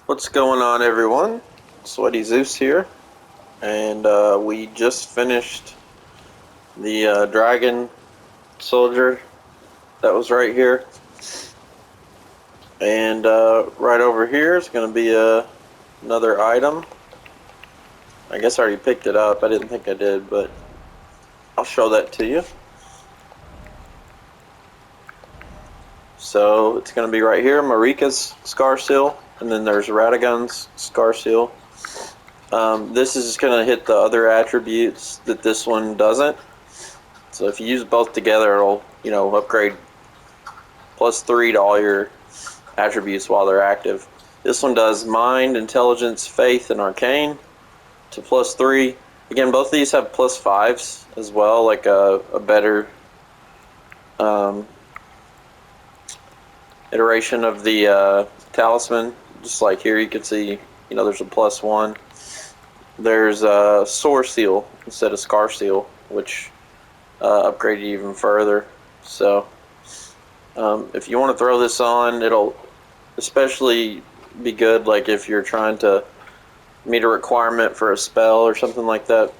What's going on, everyone? Sweaty Zeus here, and we just finished the dragon soldier that was right here, and right over here is going to be another item. I guess I already picked it up. I didn't think I did, but I'll show that to you. So it's going to be right here, Marika's Scar Seal, and then there's Radagon's Scar Seal. This is just going to hit the other attributes that this one doesn't. So if you use both together, it'll, upgrade +3 to all your attributes while they're active. This one does Mind, Intelligence, Faith, and Arcane to +3. Again, both of these have +5s as well, like a better iteration of the talisman. Just like here, you can see, there's a +1. There's a Sore Seal instead of Scar Seal, which upgrade you even further. So if you want to throw this on, it'll especially be good like if you're trying to meet a requirement for a spell or something like that.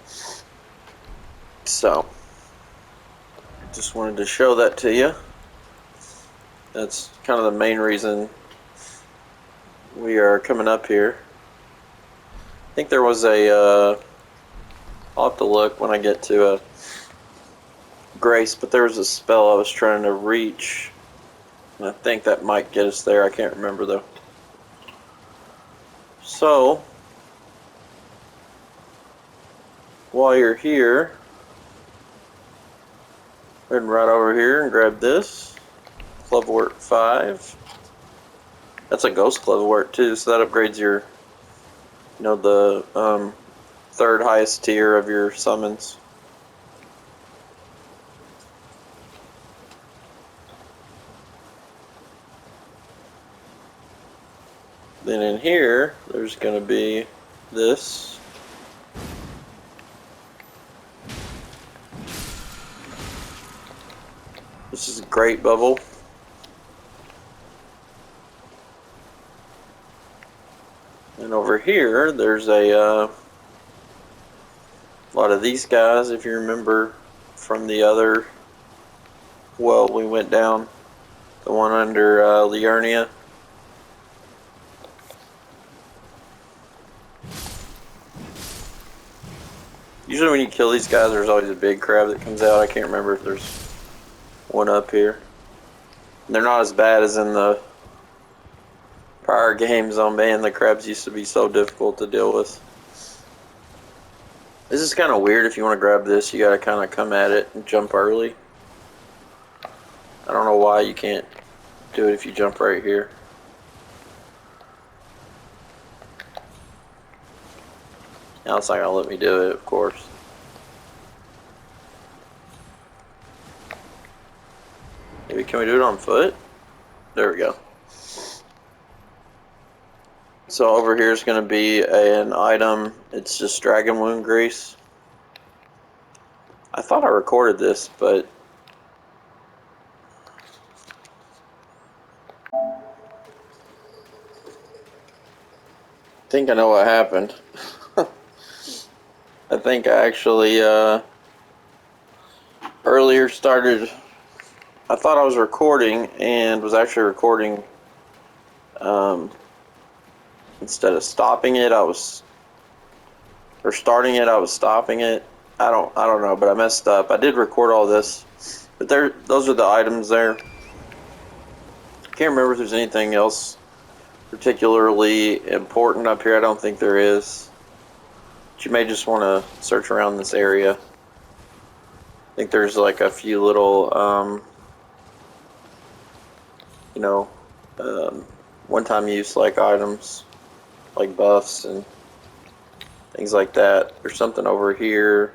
So just wanted to show that to you. That's kind of the main reason we are coming up here. I think there was I'll have to look when I get to a Grace, but there was a spell I was trying to reach, and I think that might get us there. I can't remember though. So while you're here, go ahead and right over here and grab this Clovewort 5. That's a Ghost Clovewort too, so that upgrades your, the third highest tier of your summons. Then in here, there's going to be this. This is a Great Bubble. And over here, there's a lot of these guys, if you remember from the other well we went down, the one under Liurnia. Usually when you kill these guys, there's always a big crab that comes out. I can't remember if there's one up here. They're not as bad as in the prior games. Oh man, the crabs used to be so difficult to deal with. This is kind of weird. If you want to grab this, you got to kind of come at it and jump early. I don't know why you can't do it if you jump right here. Now it's not going to let me do it, of course. Maybe can we do it on foot? There we go. So over here is going to be an item. It's just Dragon Wound Grease. I thought I recorded this, but I think I know what happened. I think I actually earlier started. I thought I was recording and was actually recording. Instead of stopping it, starting it, I was stopping it. I don't know, but I messed up. I did record all this, but those are the items there. Can't remember if there's anything else particularly important up here. I don't think there is. But you may just want to search around this area. I think there's like a few little, one-time use like items, like buffs and things like that. There's something over here.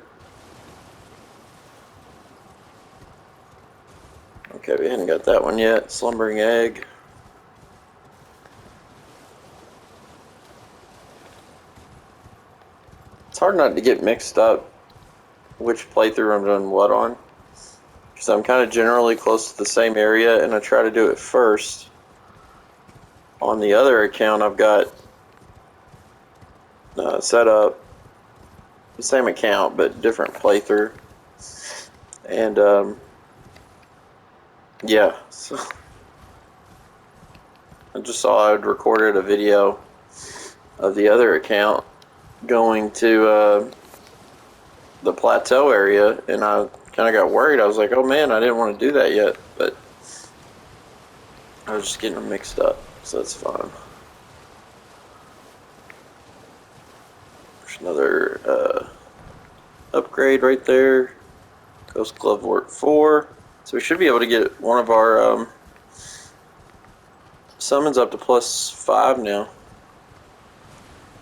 Okay, we haven't got that one yet. Slumbering Egg. It's hard not to get mixed up which playthrough I'm doing what on, because I'm kind of generally close to the same area, and I try to do it first. On the other account, I've got set up. The same account, but different playthrough. And, yeah, so I just saw I'd recorded a video of the other account going to the plateau area, and I kind of got worried. I was like, oh man, I didn't want to do that yet, but I was just getting them mixed up, so that's fine. There's another upgrade right there. Ghost Glove Work 4. So we should be able to get one of our summons up to +5 now.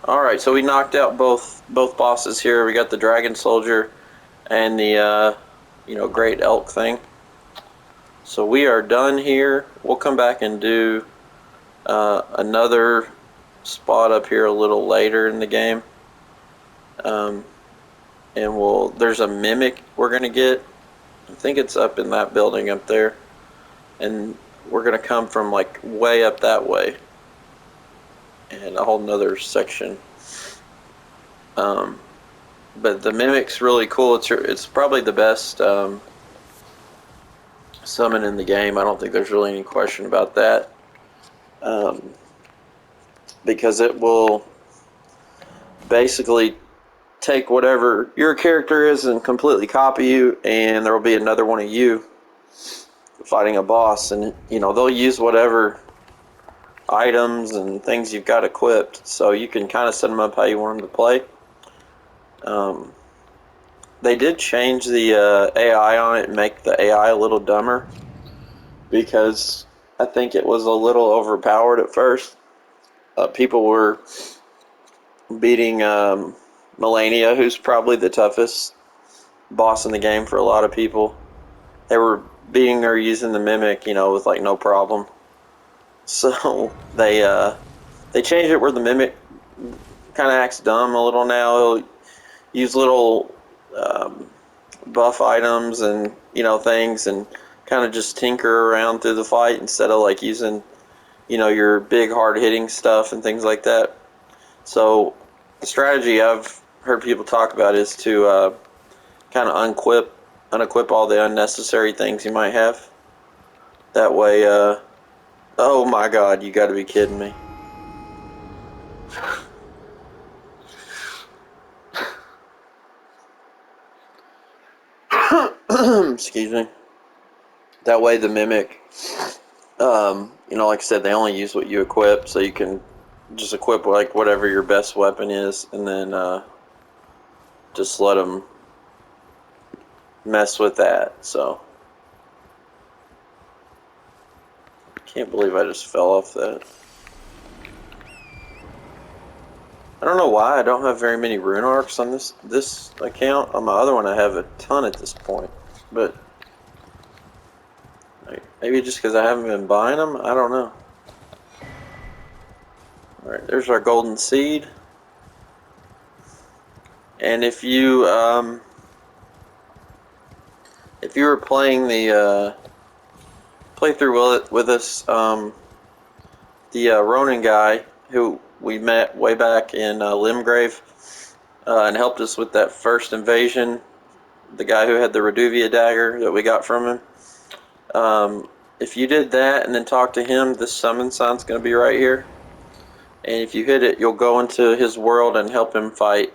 Alright, so we knocked out both bosses here. We got the Dragon Soldier and the Great Elk thing. So we are done here. We'll come back and do another spot up here a little later in the game. And there's a mimic we're gonna get. I think it's up in that building up there. And we're gonna come from like way up that way. And a whole nother section. But the mimic's really cool. It's probably the best summon in the game. I don't think there's really any question about that. Because it will basically take whatever your character is and completely copy you, and there will be another one of you fighting a boss, and they'll use whatever items and things you've got equipped, so you can kind of set them up how you want them to play. They did change the AI on it and make the AI a little dumber, because I think it was a little overpowered at first. People were beating Melania, who's probably the toughest boss in the game for a lot of people. They were beating her using the mimic, with like no problem. So they changed it where the mimic kind of acts dumb a little now. He'll use little buff items and things, and kind of just tinker around through the fight instead of like using your big hard hitting stuff and things like that. So the strategy I've heard people talk about is to kind of unequip all the unnecessary things you might have. That way, oh my god, you gotta be kidding me. Excuse me. That way the mimic, like I said, they only use what you equip, so you can just equip like whatever your best weapon is, and then just let them mess with that. So can't believe I just fell off that. I don't know why I don't have very many rune arcs on this account. On my other one I have a ton at this point, but maybe just because I haven't been buying them, I don't know. Alright, there's our golden seed. And if you were playing the playthrough with us, the Ronin guy who we met way back in Limgrave and helped us with that first invasion, the guy who had the Reduvia dagger that we got from him, if you did that and then talk to him, this summon sign's going to be right here. And if you hit it, you'll go into his world and help him fight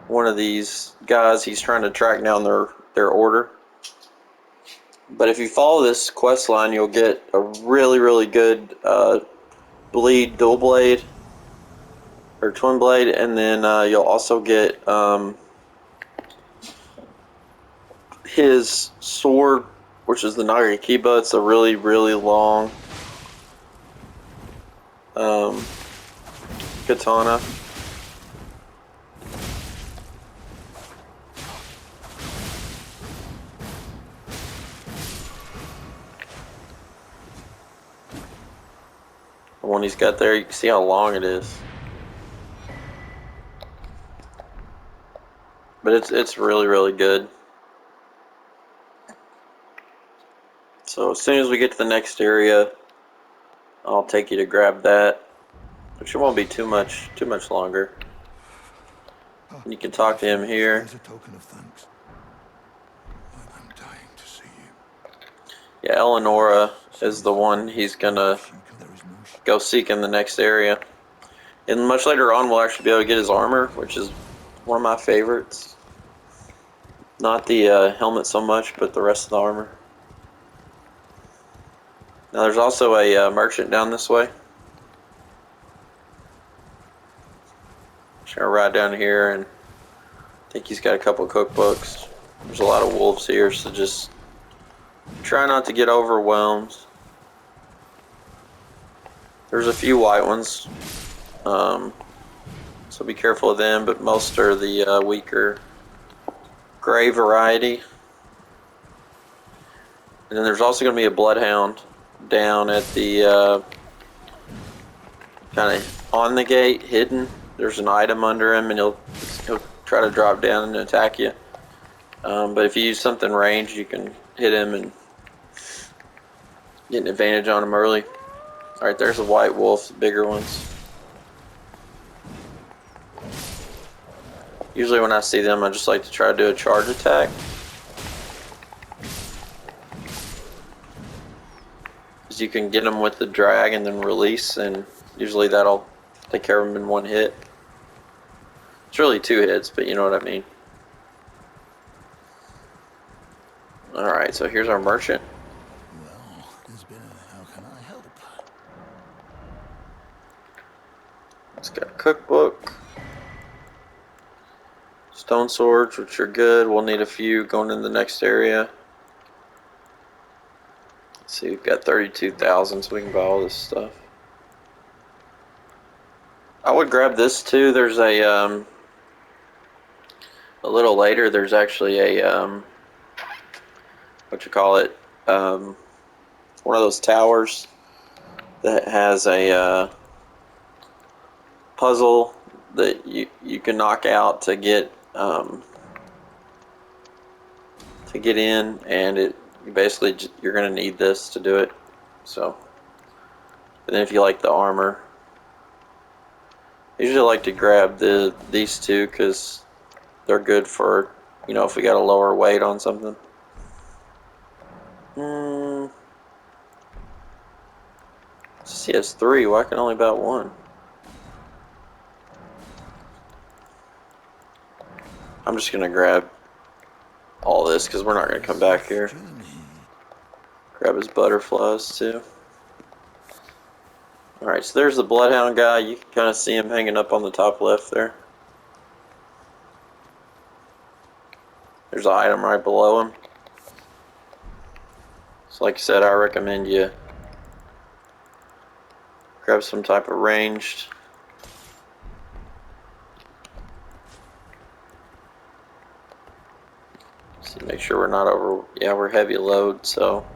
one of these guys. He's trying to track down their order. But if you follow this quest line, you'll get a really, really good bleed dual blade or twin blade, and then you'll also get his sword, which is the Nagakiba. It's a really, really long katana. The one he's got there, you can see how long it is. But it's really, really good. So as soon as we get to the next area, I'll take you to grab that. which it won't be too much longer. And you can talk to him here. As a token of thanks. I'm dying to see you. Yeah, Eleonora is the one he's gonna There is no go seek in the next area. And much later on, we'll actually be able to get his armor, which is one of my favorites. Not the helmet so much, but the rest of the armor. Now there's also a merchant down this way. Just gonna ride down here, and I think he's got a couple of cookbooks. There's a lot of wolves here, so just try not to get overwhelmed. There's a few white ones, so be careful of them, but most are the weaker gray variety. And then there's also going to be a bloodhound down at the kind of on the gate, hidden. There's an item under him, and he'll try to drop down and attack you. But if you use something ranged, you can hit him and get an advantage on him early. Alright, there's a white wolf, the bigger ones. Usually when I see them, I just like to try to do a charge attack. Because you can get them with the drag and then release, and usually that'll take care of them in one hit. It's really 2 hits, but you know what I mean. Alright, so here's our merchant. Well, there's been a how can I help? It's got a cookbook. Stone swords, which are good. We'll need a few going in the next area. Let's see, we've got 32,000, so we can buy all this stuff. I would grab this too. There's a little later, there's actually a, what you call it, one of those towers that has a puzzle that you can knock out to get in, and it basically you're gonna need this to do it. So, and then if you like the armor, I usually like to grab these two because they're good for, you know, if we got a lower weight on something. He has 3. Why can I only buy 1? I'm just gonna grab all this because we're not gonna come back here. Grab his butterflies too. Alright, so there's the bloodhound guy. You can kind of see him hanging up on the top left there. There's an item right below him. So like I said, I recommend you grab some type of ranged. See, make sure we're not over. Yeah, we're heavy load, so.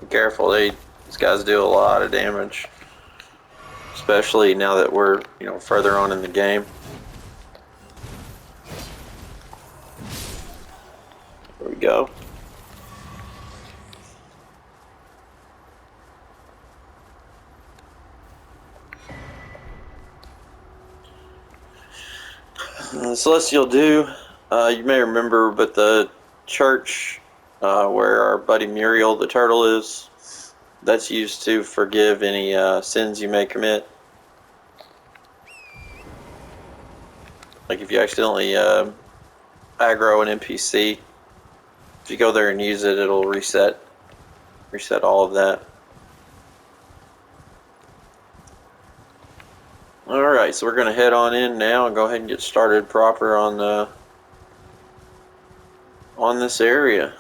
Be careful, these guys do a lot of damage. Especially now that we're, you know, further on in the game. There we go. Celestial Dew, you may remember, but the church where our buddy Muriel the turtle is, that's used to forgive any sins you may commit. Like if you accidentally aggro an NPC, if you go there and use it, it'll reset all of that. Alright, so we're going to head on in now and go ahead and get started proper on this area.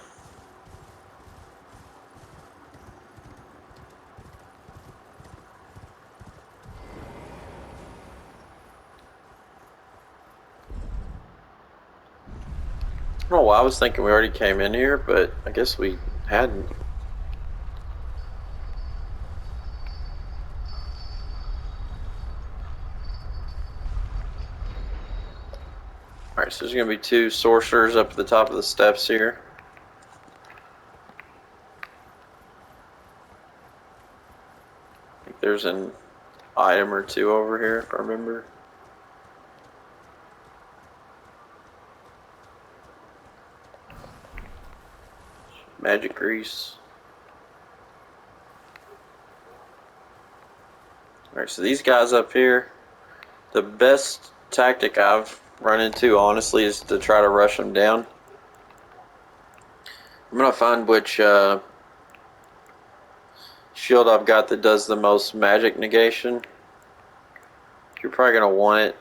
I don't know why I was thinking we already came in here, but I guess we hadn't. Alright, so there's going to be 2 sorcerers up at the top of the steps here. I think there's an item or 2 over here, if I remember. Magic grease. Alright, so these guys up here, the best tactic I've run into, honestly, is to try to rush them down. I'm going to find which shield I've got that does the most magic negation. You're probably going to want it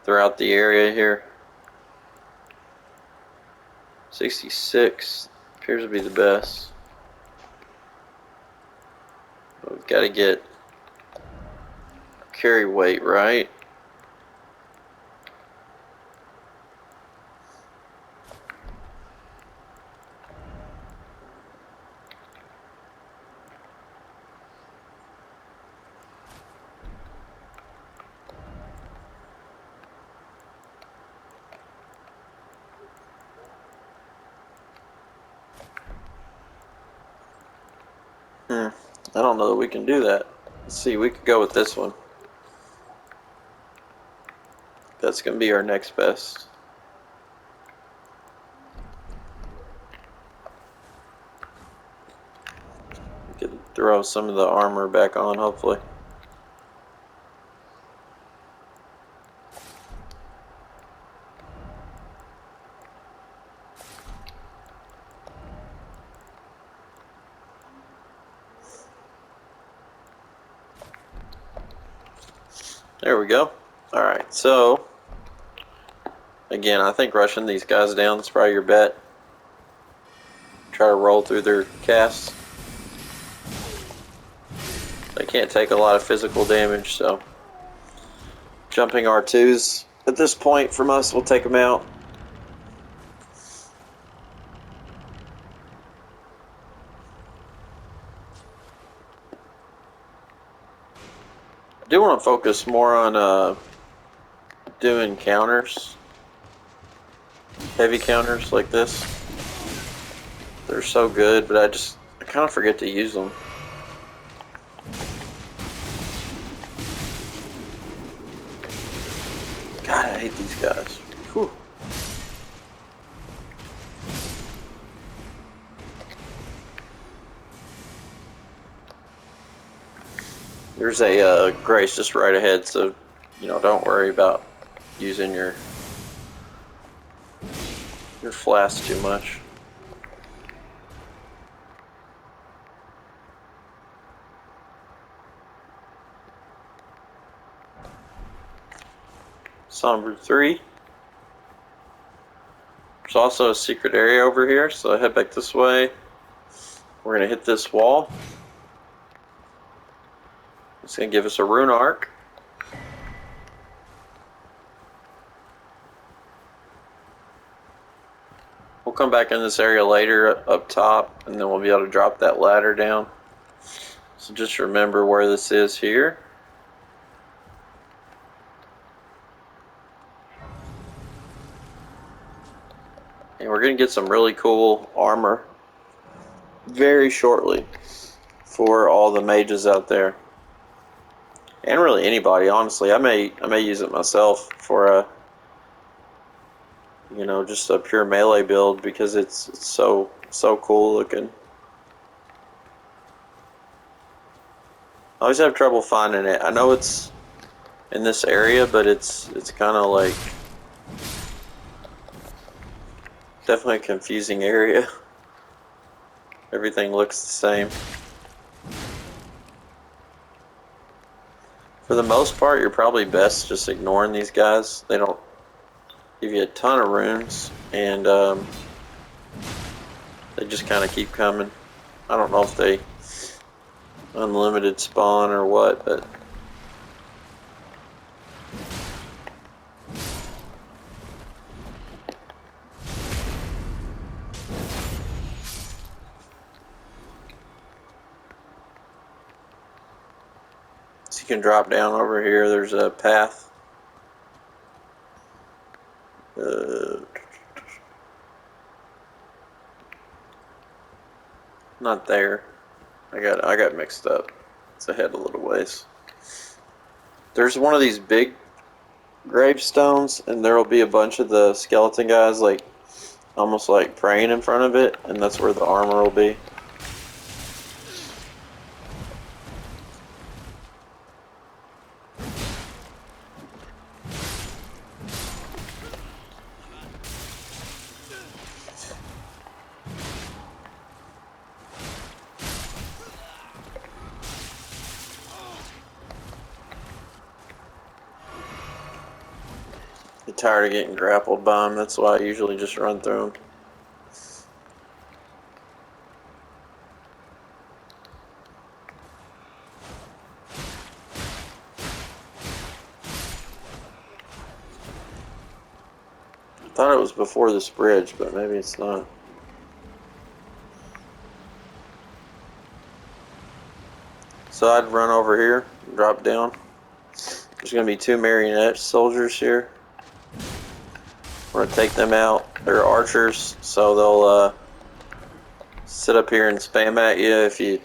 throughout the area here. 66 appears to be the best. But we've got to get carry weight right. I don't know that we can do that. Let's see, we could go with this one. That's going to be our next best. We could throw some of the armor back on, hopefully. There we go. Alright, so again, I think rushing these guys down is probably your bet. Try to roll through their casts. They can't take a lot of physical damage, so jumping R2s at this point from us will take them out. I do want to focus more on doing counters, heavy counters like this. They're so good, but I kind of forget to use them. God, I hate these guys. Whew. There's a grace just right ahead, so don't worry about using your flask too much. Somber 3. There's also a secret area over here, so I head back this way. We're going to hit this wall. It's going to give us a rune arc. We'll come back in this area later up top, and then we'll be able to drop that ladder down. So just remember where this is here. And we're going to get some really cool armor very shortly for all the mages out there. And really anybody, honestly. I may use it myself for a just a pure melee build because it's so cool looking. I always have trouble finding it. I know it's in this area, but it's kind of like definitely a confusing area. Everything looks the same. For the most part, you're probably best just ignoring these guys. They don't give you a ton of runes, and they just kind of keep coming. I don't know if they unlimited spawn or what, but so you can drop down over here. There's a path. Not there. I got mixed up. It's ahead a little ways. There's one of these big gravestones, and there will be a bunch of the skeleton guys, like almost like praying in front of it, and that's where the armor will be. Get tired of getting grappled by them. That's why I usually just run through them. I thought it was before this bridge, but maybe it's not. So I'd run over here, drop down. There's going to be 2 marionette soldiers here. I'm going to take them out. They're archers, so they'll sit up here and spam at you if you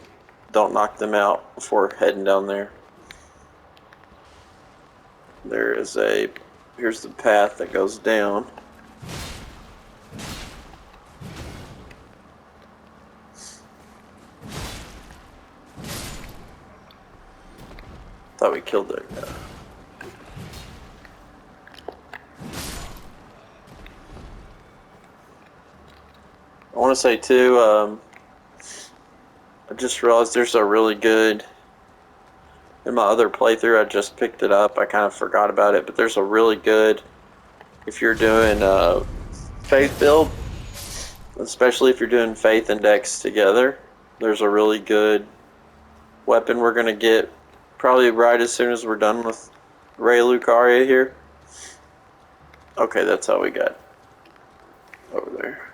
don't knock them out before heading down there. Here's the path that goes down. Thought we killed that guy. I want to say too, I just realized there's a really good, in my other playthrough I just picked it up, I kind of forgot about it, but there's a really good, if you're doing faith build, especially if you're doing faith and dex together, there's a really good weapon we're going to get probably right as soon as we're done with Raya Lucaria here. Okay, that's how we got over there.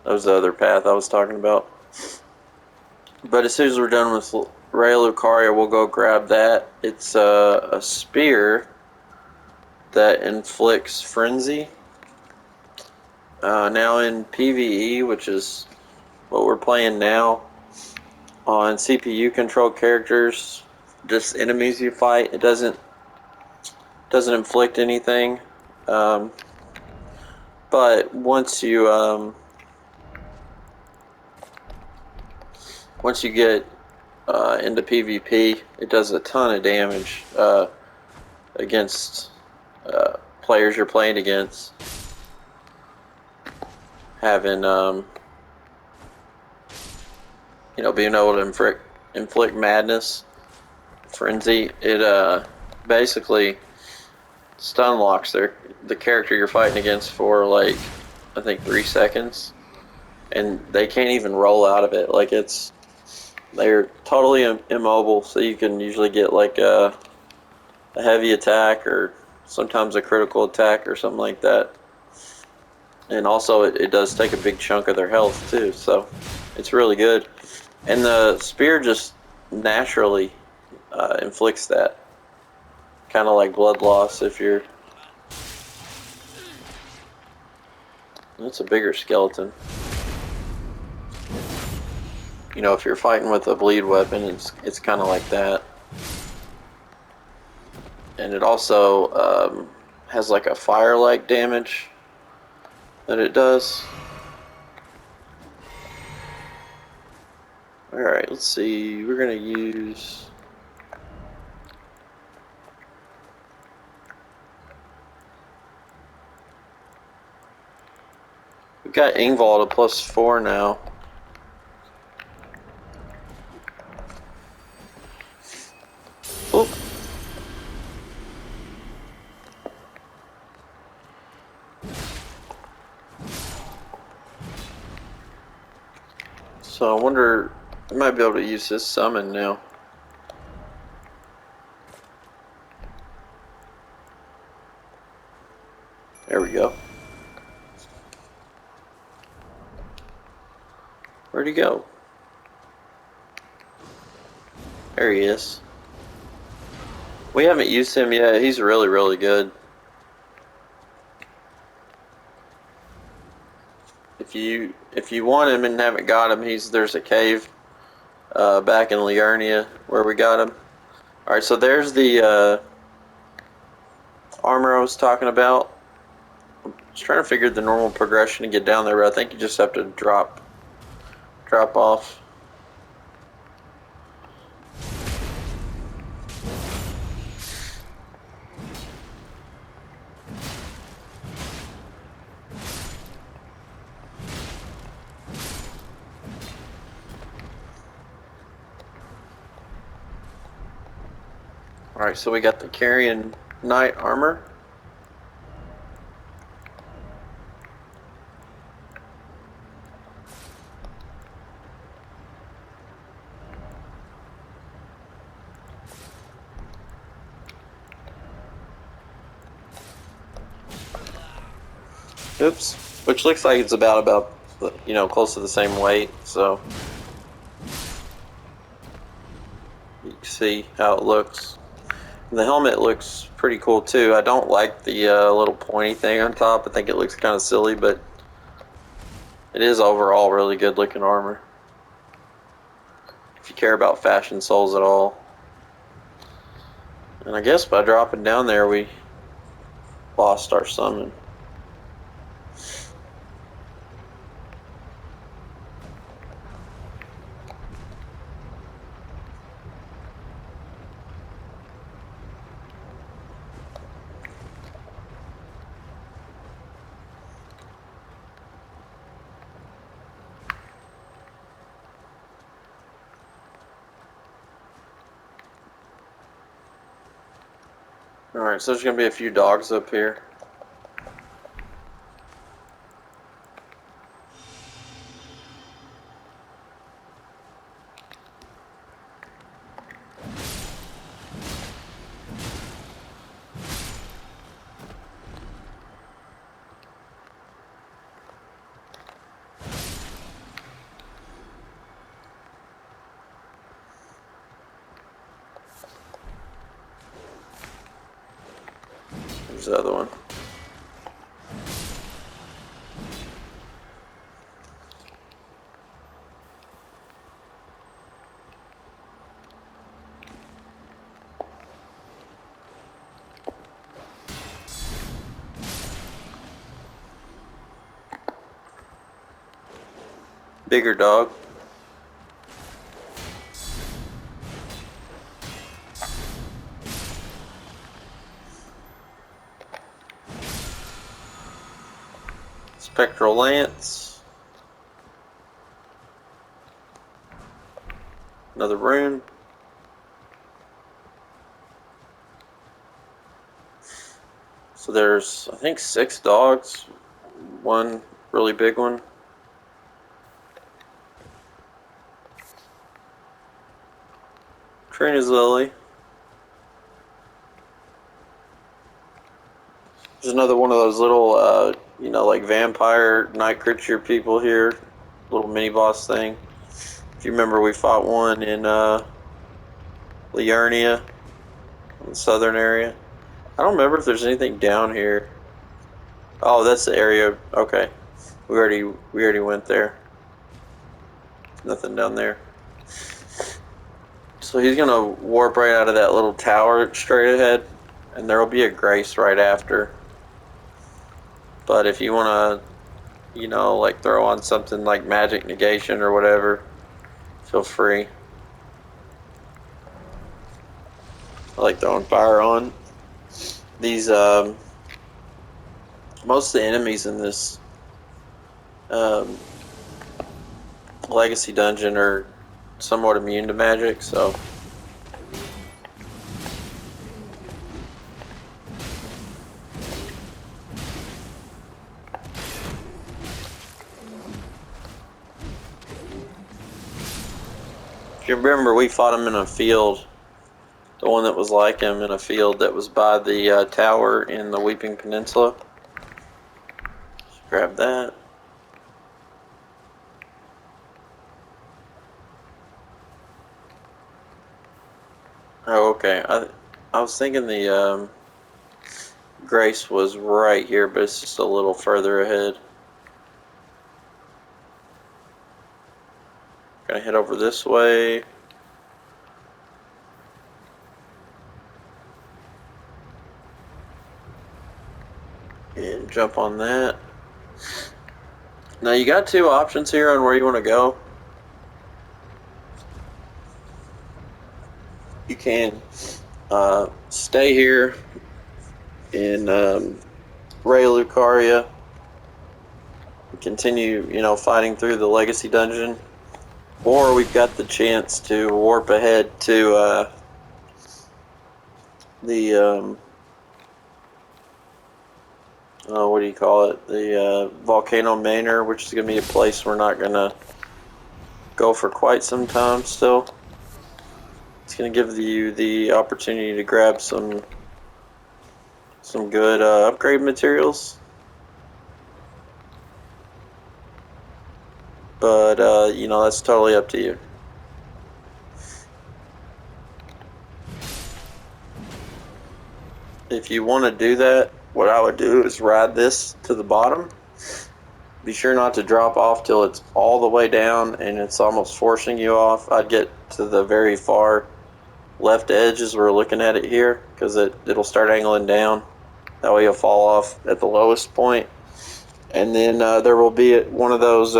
That was the other path I was talking about. But as soon as we're done with Raya Lucaria, we'll go grab that. It's a spear that inflicts frenzy. Now in PvE, which is what we're playing now, on CPU controlled characters, just enemies you fight, it doesn't inflict anything. But once you get into PvP, it does a ton of damage against players you're playing against. Having being able to inflict madness, frenzy, it basically stun locks the character you're fighting against for like I think 3 seconds, and they can't even roll out of it. Like they're totally immobile, so you can usually get like a heavy attack or sometimes a critical attack or something like that. And also it does take a big chunk of their health too, so it's really good. And the spear just naturally inflicts that. Kind of like blood loss if you're... That's a bigger skeleton. You know, if you're fighting with a bleed weapon, it's kind of like that. And it also has like a fire-like damage that it does. Alright, let's see. We're going to use... We got Ingvald at +4 now. Oop. So I wonder, I might be able to use this summon now. There we go. Where'd he go? There he is. We haven't used him yet. He's really, really good. If you want him and haven't got him, there's a cave back in Liurnia where we got him. All right, so there's the armor I was talking about. I'm just trying to figure the normal progression to get down there, but I think you just have to drop off. Alright, so we got the Carrion Knight armor. Oops. Which looks like it's about close to the same weight, so you can see how it looks. And the helmet looks pretty cool too. I don't like the little pointy thing on top. I think it looks kind of silly, but it is overall really good looking armor. If you care about fashion souls at all. And I guess by dropping down there we lost our summon. Alright, so there's going to be a few dogs up here. There's the other one. Bigger dog. Spectral Lance. Another rune. So there's, I think, 6 dogs. One really big one. Trina's Lily. There's another one of those little, like vampire night creature people here. Little mini boss thing. If you remember, we fought one in Liurnia, in the southern area. I don't remember if there's anything down here. Oh, that's the area. Okay, we already went there. Nothing down there. So he's gonna warp right out of that little tower straight ahead, and there will be a grace right after. But if you wanna, like throw on something like magic negation or whatever, feel free. I like throwing fire on. These most of the enemies in this um, Legacy Dungeon are somewhat immune to magic, so. If you remember, we fought him in a field. The one that was like him in a field that was by the tower in the Weeping Peninsula. Just grab that. Oh, okay. I was thinking the Grace was right here, but it's just a little further ahead. Gonna head over this way. And jump on that. Now you got two options here on where you want to go. You can stay here in Raya Lucaria, continue, fighting through the Legacy Dungeon, or we've got the chance to warp ahead to the what do you call it? The Volcano Manor, which is going to be a place we're not going to go for quite some time still. It's going to give you the opportunity to grab some good upgrade materials. But, that's totally up to you. If you want to do that, what I would do is ride this to the bottom. Be sure not to drop off till it's all the way down and it's almost forcing you off. I'd get to the very far left edge as we're looking at it here, because it'll start angling down. That way you'll fall off at the lowest point. And then there will be one of those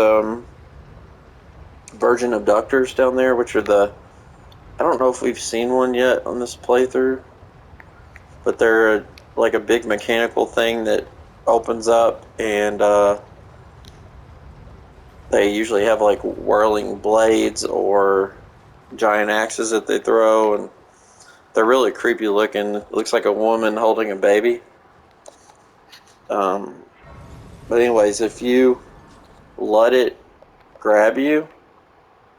virgin abductors down there, which are I don't know if we've seen one yet on this playthrough, but they're like a big mechanical thing that opens up, and they usually have like whirling blades or giant axes that they throw, and they're really creepy looking. It looks like a woman holding a baby. But anyways, if you let it grab you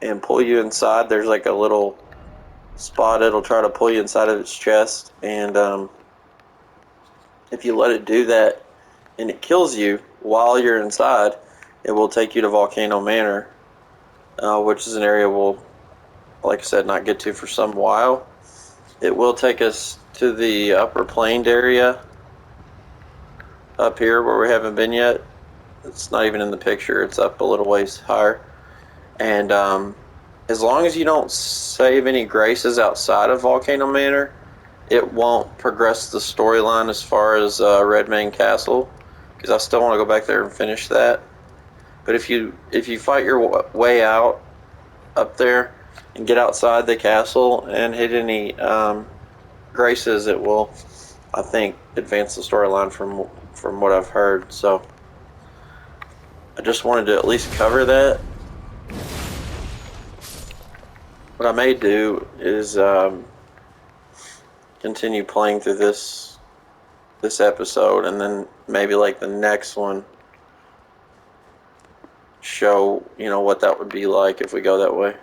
and pull you inside, there's like a little spot it'll try to pull you inside of its chest, and if you let it do that and it kills you while you're inside, it will take you to Volcano Manor, which is an area we'll, like I said, not get to for some while. It will take us to the upper planed area up here where we haven't been yet. It's not even in the picture. It's up a little ways higher. And as long as you don't save any graces outside of Volcano Manor, it won't progress the storyline as far as Redmane Castle, because I still want to go back there and finish that. But if you fight your way out up there and get outside the castle and hit any graces, it will, I think, advance the storyline from what I've heard. So I just wanted to at least cover that. What I may do is continue playing through this episode, and then maybe like the next one show what that would be like if we go that way.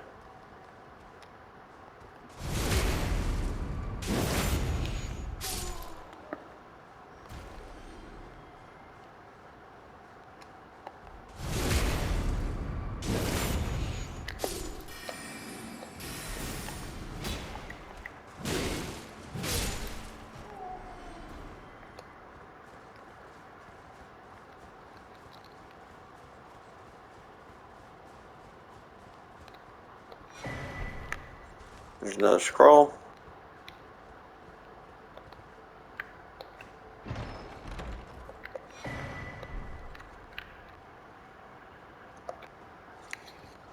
There's another scroll.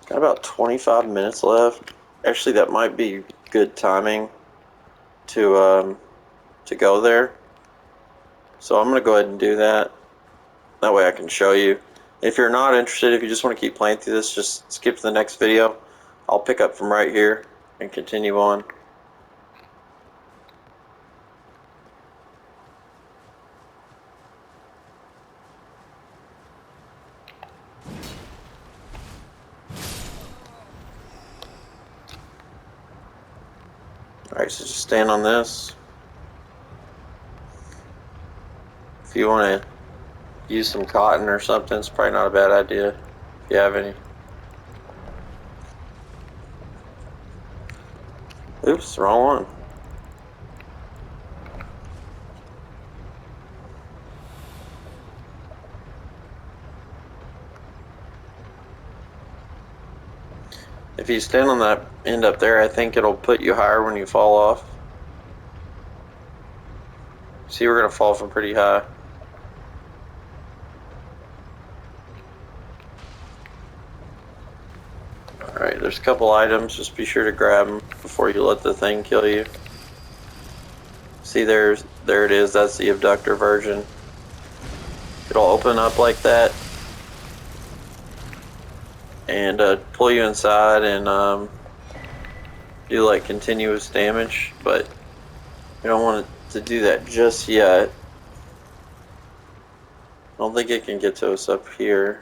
Got about 25 minutes left. Actually, that might be good timing to go there. So I'm gonna go ahead and do that. That way I can show you. if you're not interested, if you just want to keep playing through this, just skip to the next video. I'll pick up from right here and continue on. Alright, so just stand on this. If you want to use some cotton or something, it's probably not a bad idea if you have any. Oops, wrong one. If you stand on that end up there, I think it'll put you higher when you fall off. See, we're going to fall from pretty high. Alright, there's a couple items. Just be sure to grab them before you let the thing kill you. See, there it is. That's the abductor version. It'll open up like that and pull you inside and do like continuous damage, but you don't want it to do that just yet. I don't think it can get to us up here.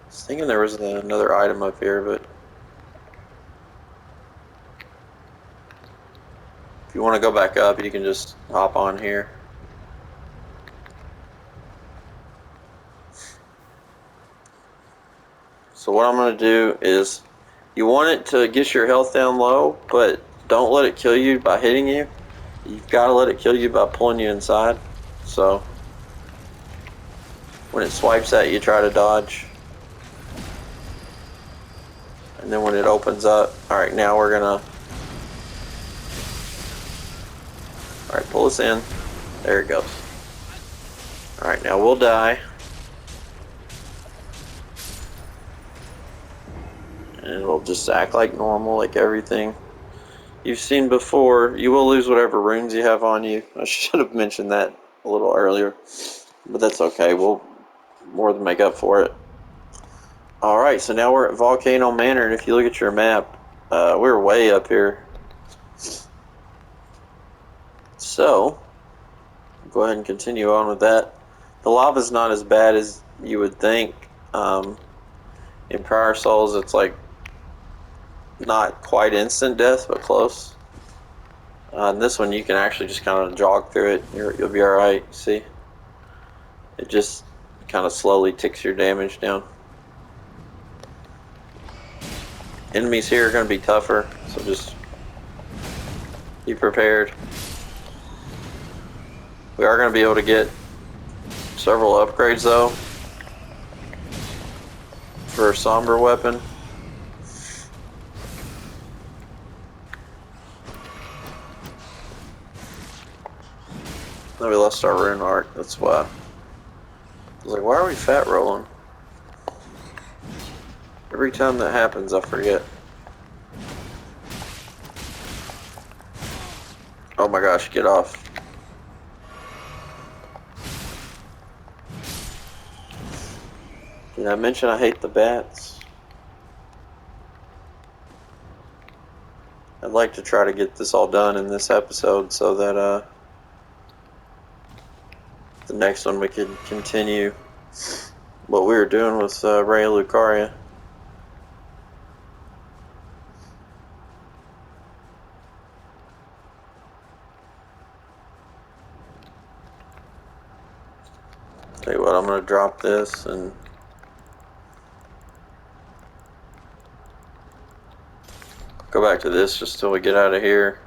I was thinking there was another item up here, but if you want to go back up, you can just hop on here. So what I'm going to do is, you want it to get your health down low, but don't let it kill you by hitting you. You've got to let it kill you by pulling you inside. So when it swipes at you, try to dodge. And then when it opens up, alright, now we're gonna, alright, pull us in. There it goes. Alright, now we'll die. And it'll just act like normal, like everything you've seen before. You will lose whatever runes you have on you. I should have mentioned that a little earlier, but that's okay. We'll more than make up for it. Alright, so now we're at Volcano Manor, and if you look at your map, we're way up here. So, go ahead and continue on with that. The lava's not as bad as you would think. In prior Souls, it's like not quite instant death, but close. In this one, you can actually just kind of jog through it. You'll be alright. See? It just kind of slowly ticks your damage down. Enemies here are going to be tougher, so just be prepared. We are going to be able to get several upgrades though for a somber weapon. No, we lost our rune art, that's why. I was like, why are we fat rolling? Every time that happens, I forget. Oh my gosh, get off. Did I mention I hate the bats? I'd like to try to get this all done in this episode so that the next one we could continue what we were doing with Raya Lucaria. Tell you what, I'm going to drop this and go back to this just till we get out of here.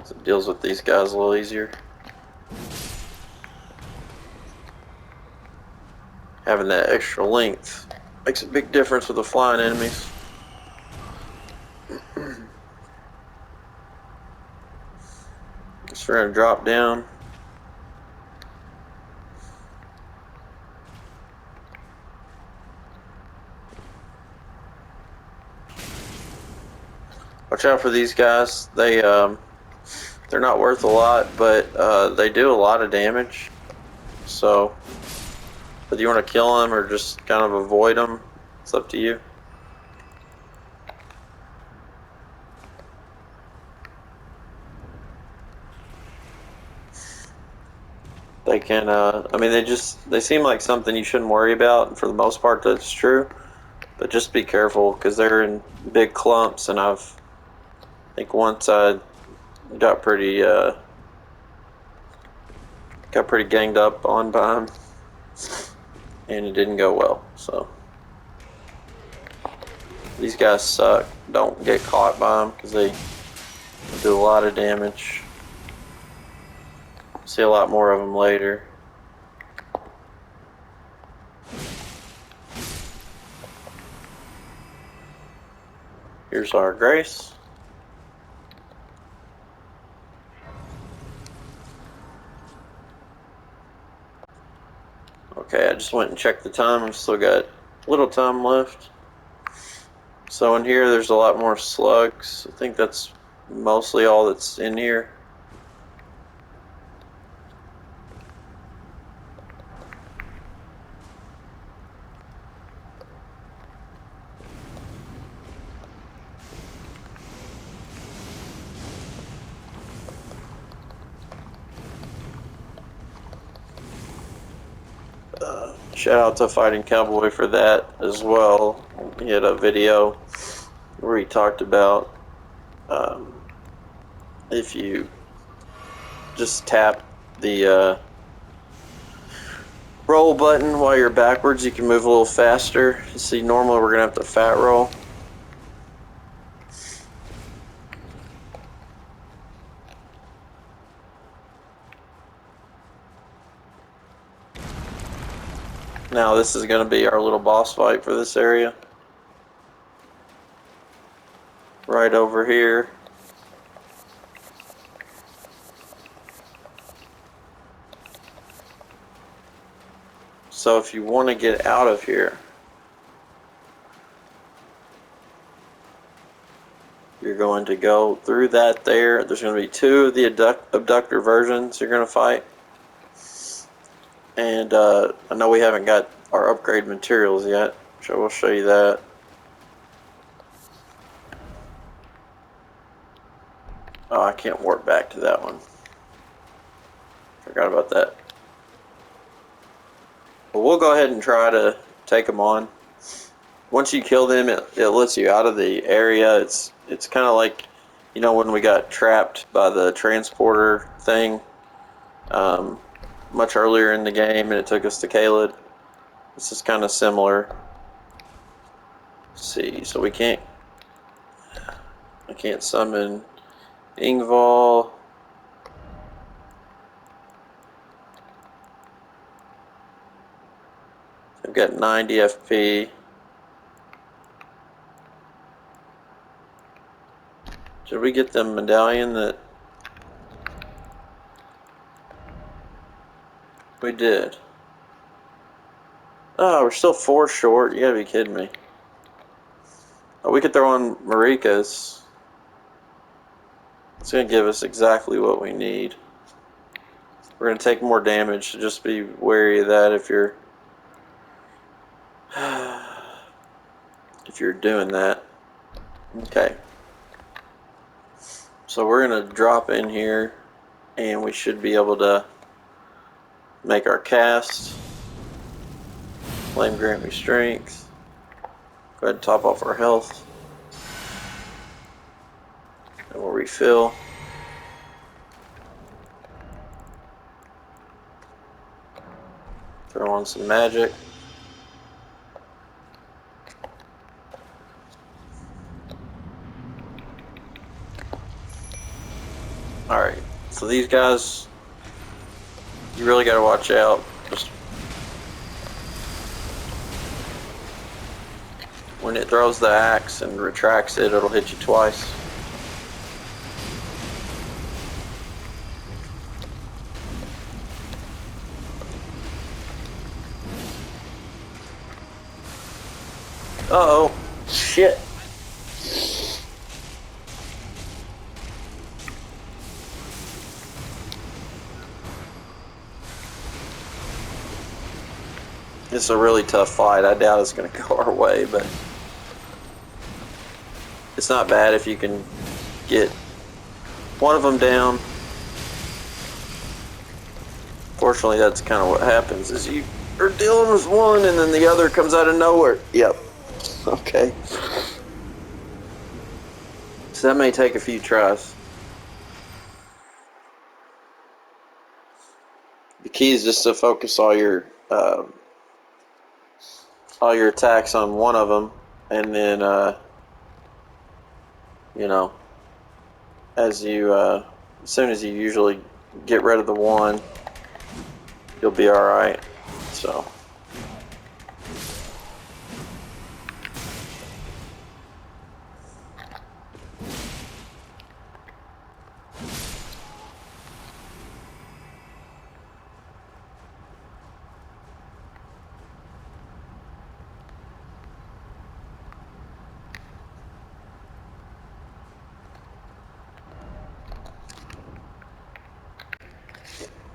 So it deals with these guys a little easier. Having that extra length makes a big difference with the flying enemies. Just we're gonna drop down. Watch out for these guys. They're not worth a lot, but they do a lot of damage. So, whether you want to kill them or just kind of avoid them, it's up to you. They can, I mean, they seem like something you shouldn't worry about, and for the most part that's true. But just be careful, because they're in big clumps, and I think once I got pretty ganged up on by them, and it didn't go well, so. These guys suck. Don't get caught by them, because they do a lot of damage. See a lot more of them later. Here's our Grace. Okay, I just went and checked the time. I've still got a little time left. So in here there's a lot more slugs. I think that's mostly all that's in here. Shout out to Fighting Cowboy for that as well. He had a video where he talked about if you just tap the roll button while you're backwards, you can move a little faster. You see, normally we're gonna have to fat roll. Now this is going to be our little boss fight for this area. Right over here. So if you want to get out of here, you're going to go through that there. There's going to be two of the abductor versions you're going to fight. And I know we haven't got our upgrade materials yet, so we'll show you that. Oh, I can't warp back to that one. Forgot about that. But we'll go ahead and try to take them on. Once you kill them, it lets you out of the area. It's kind of like, you know, when we got trapped by the transporter thing much earlier in the game, and it took us to Caelid. This is kind of similar. Let's see, so I can't summon Ingval. I've got 90 FP. Did we get the medallion that we did? Oh, we're still 4 short. You gotta be kidding me. Oh, we could throw on Marika's. It's gonna give us exactly what we need. We're gonna take more damage, so just be wary of that if you're doing that. Okay. So we're gonna drop in here, and we should be able to make our cast. Flame grant me strength. Go ahead and top off our health. And we'll refill. Throw on some magic. Alright, so these guys, you really gotta watch out. Just when it throws the axe and retracts it, it'll hit you twice. Uh-oh. Shit. It's a really tough fight. I doubt it's going to go our way, but it's not bad if you can get one of them down. Fortunately, that's kind of what happens, is you are dealing with one and then the other comes out of nowhere. Yep. Okay. So that may take a few tries. The key is just to focus all your attacks on one of them, and then you know, as soon as you usually get rid of the one, you'll be all right. So.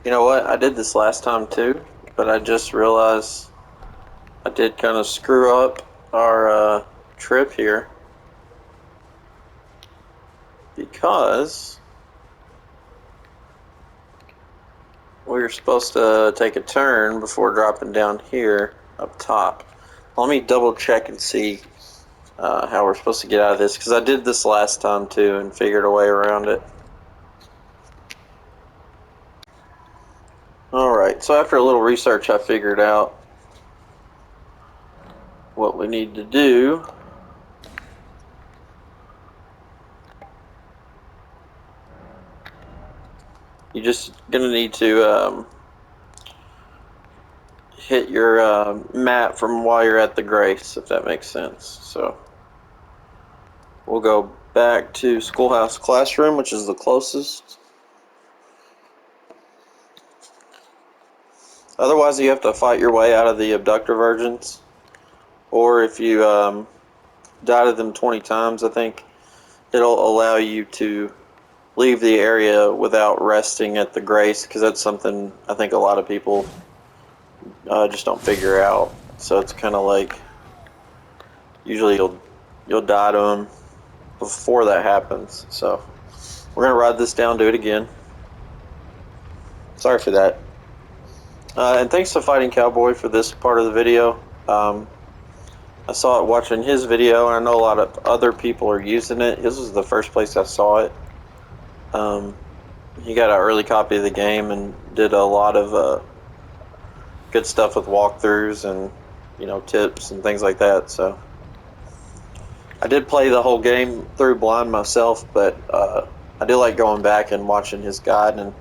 You know what? I did this last time too, but I just realized I did kind of screw up our trip here because we were supposed to take a turn before dropping down here up top. Let me double check and see how we're supposed to get out of this, because I did this last time too and figured a way around it. Alright, so after a little research I figured out what we need to do. You're just gonna need to hit your map from while you're at the Grace, if that makes sense. So we'll go back to Schoolhouse Classroom, which is the closest. Otherwise, you have to fight your way out of the abductor virgins, or if you die to them 20 times, I think it'll allow you to leave the area without resting at the Grace, because that's something I think a lot of people just don't figure out. So it's kind of like, usually you'll die to them before that happens. So we're gonna ride this down, do it again. Sorry for that. And thanks to Fighting Cowboy for this part of the video. I saw it watching his video, and I know a lot of other people are using it. His was the first place I saw it. He got an early copy of the game and did a lot of good stuff with walkthroughs and tips and things like that. So I did play the whole game through blind myself, but I do like going back and watching his guide and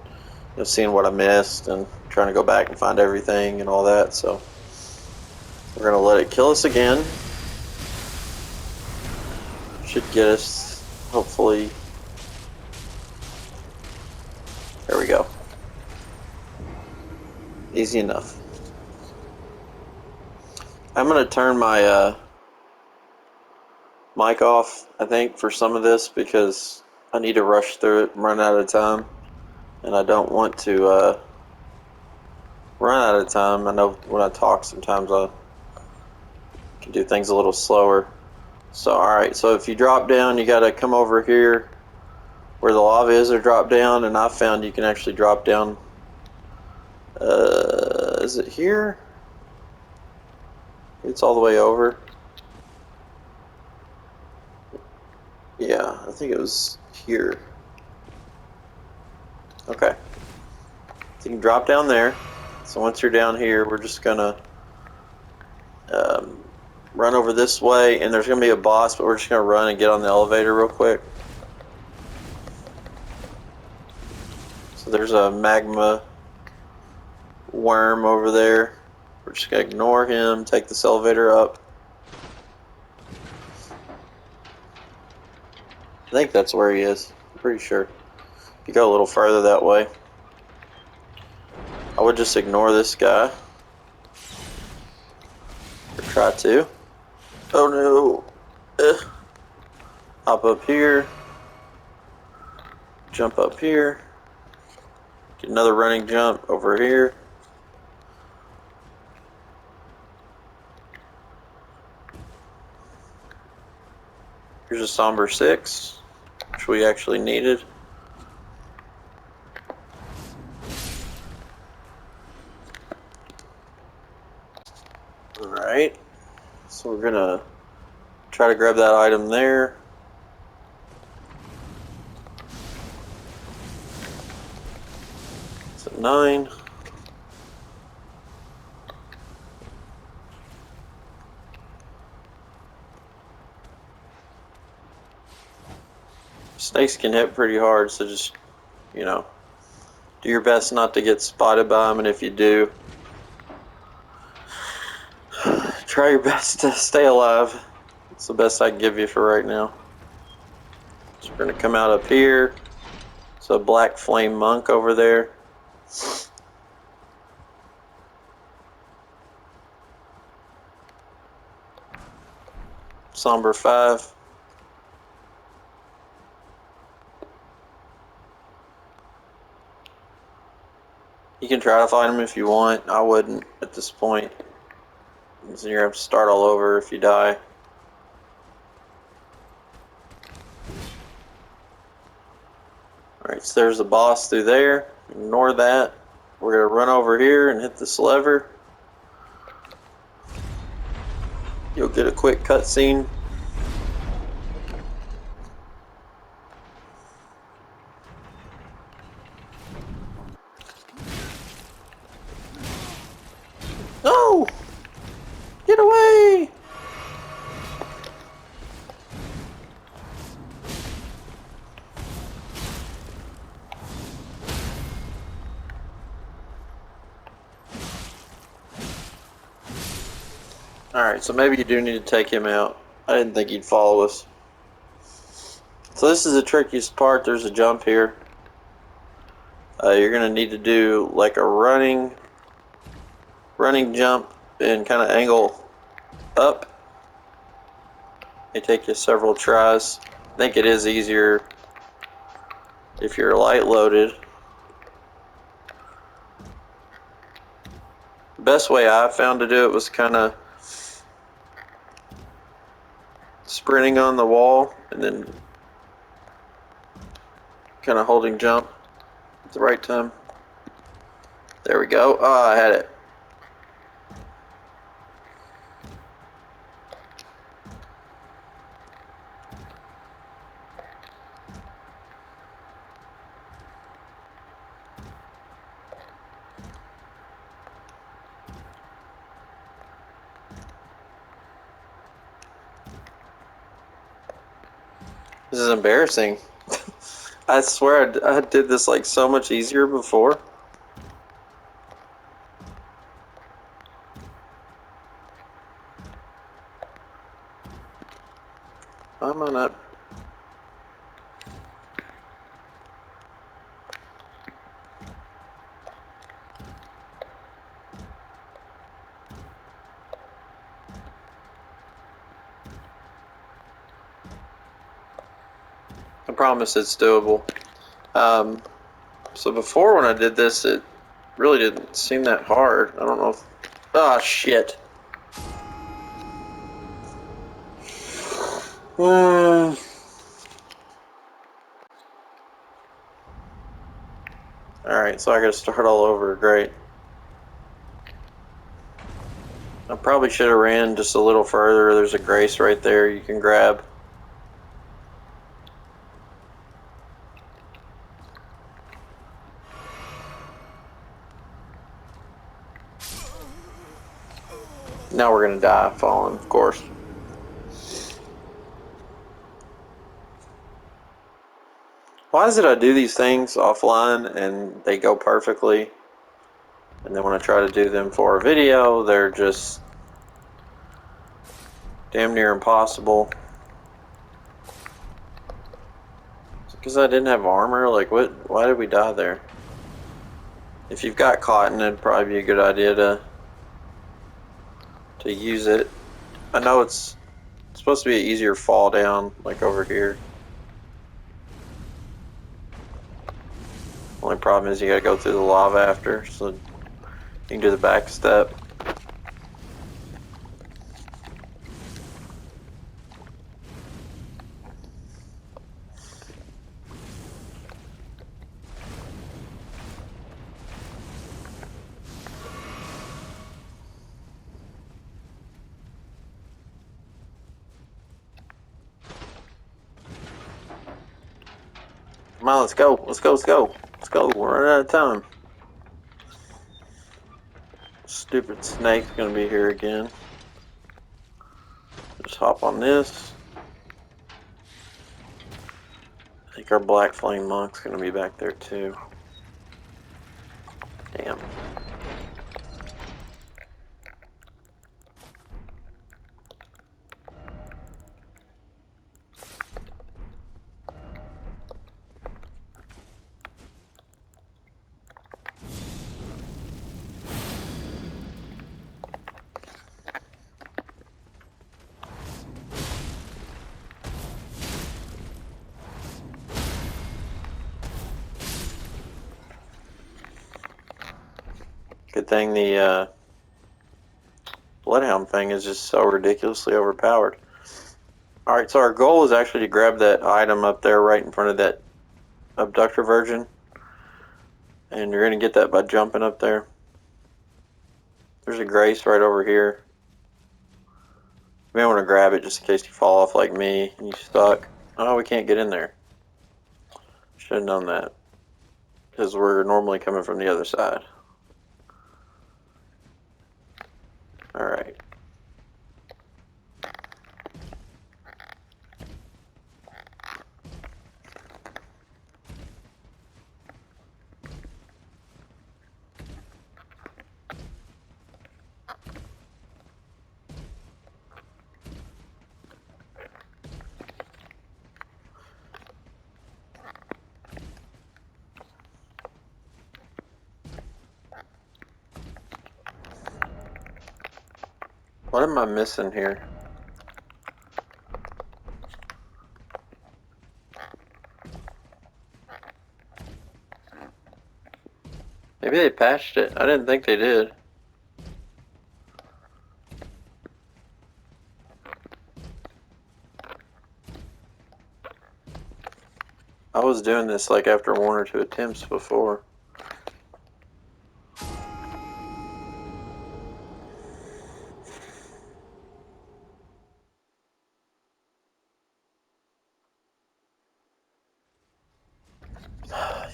seeing what I missed and trying to go back and find everything and all that. So we're gonna let it kill us again. Should get us, hopefully. There we go. Easy enough. I'm gonna turn my mic off, I think, for some of this, because I need to rush through it and run out of time, and I don't want to run out of time. I know when I talk sometimes I can do things a little slower. So alright, so if you drop down, you gotta come over here where the lava is, or drop down, and I found you can actually drop down. Is it here? It's all the way over. Yeah, I think it was here. Okay. So you can drop down there. So once you're down here, we're just gonna run over this way, and there's gonna be a boss, but we're just gonna run and get on the elevator real quick. So there's a magma worm over there. We're just gonna ignore him, take this elevator up. I think that's where he is. I'm pretty sure. If you go a little further that way, I would just ignore this guy. Or try to. Oh no. Hop up here. Jump up here. Get another running jump over here. Here's a somber 6, which we actually needed. Alright, so we're gonna try to grab that item there. It's a 9. Snakes can hit pretty hard, so just, you know, do your best not to get spotted by them, and if you do, try your best to stay alive. It's the best I can give you for right now. So we're going to come out up here. It's a black flame monk over there. Somber 5. You can try to find him if you want. I wouldn't at this point. So you're going to have to start all over if you die. Alright, so there's the boss through there. Ignore that. We're going to run over here and hit this lever. You'll get a quick cutscene. No! Get away! Alright, so maybe you do need to take him out. I didn't think he'd follow us. So this is the trickiest part. There's a jump here. You're going to need to do like a running jump and kind of angle up. It take you several tries. I think it is easier if you're light loaded. The best way I found to do it was kind of sprinting on the wall and then kind of holding jump at the right time. There we go. Oh, I had it. This is embarrassing. I swear I did this like so much easier before. I'm on up. I promise it's doable. So before when I did this, it really didn't seem that hard. I don't know if... Ah, shit. Alright, so I gotta start all over. Great. I probably should have ran just a little further. There's a grace right there you can grab. Now we're gonna die falling, of course. Why is it I do these things offline and they go perfectly, and then when I try to do them for a video, they're just damn near impossible? Because I didn't have armor? Like, what? Why did we die there? If you've got cotton, it'd probably be a good idea to use it. I know it's supposed to be an easier fall down, like over here. Only problem is you gotta go through the lava after, so you can do the back step. Come on, let's go. Let's go, let's go. Let's go. We're running out of time. Stupid snake's gonna be here again. Just hop on this. I think our black flame monk's gonna be back there too. Damn. Good thing the Bloodhound thing is just so ridiculously overpowered. Alright, so our goal is actually to grab that item up there right in front of that abductor virgin. And you're going to get that by jumping up there. There's a grace right over here. You may want to grab it just in case you fall off like me and you stuck. Oh, we can't get in there. Should have known that. Because we're normally coming from the other side. Alright. What am I missing here? Maybe they patched it. I didn't think they did. I was doing this like after 1 or 2 attempts before.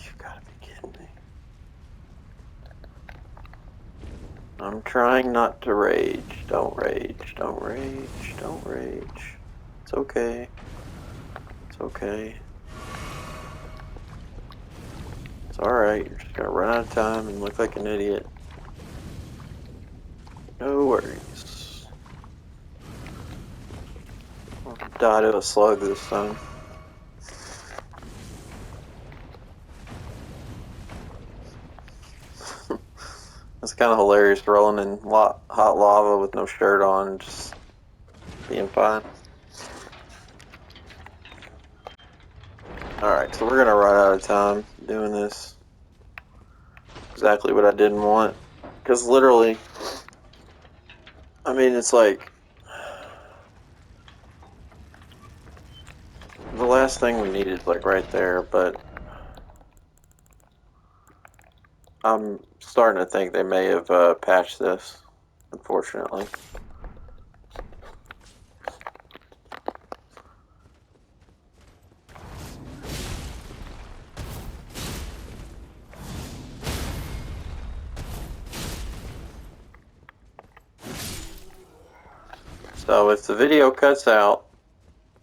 You gotta be kidding me. I'm trying not to rage. Don't rage. Don't rage. Don't rage. It's okay. It's okay. It's alright. You're just gonna run out of time and look like an idiot. No worries. I'll die to a slug this time. It's kind of hilarious rolling in hot lava with no shirt on and just being fine. Alright, so we're gonna run out of time doing this. Exactly what I didn't want. Because literally, I mean, it's like the last thing we needed is like right there, but I'm starting to think they may have patched this, unfortunately. So if the video cuts out,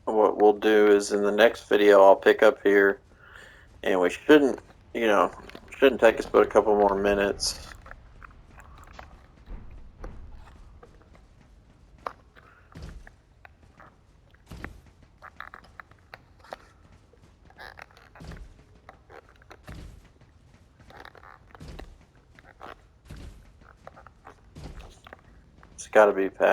what we'll do is in the next video I'll pick up here, and we shouldn't, you know, shouldn't take us but a couple more minutes. It's got to be patched.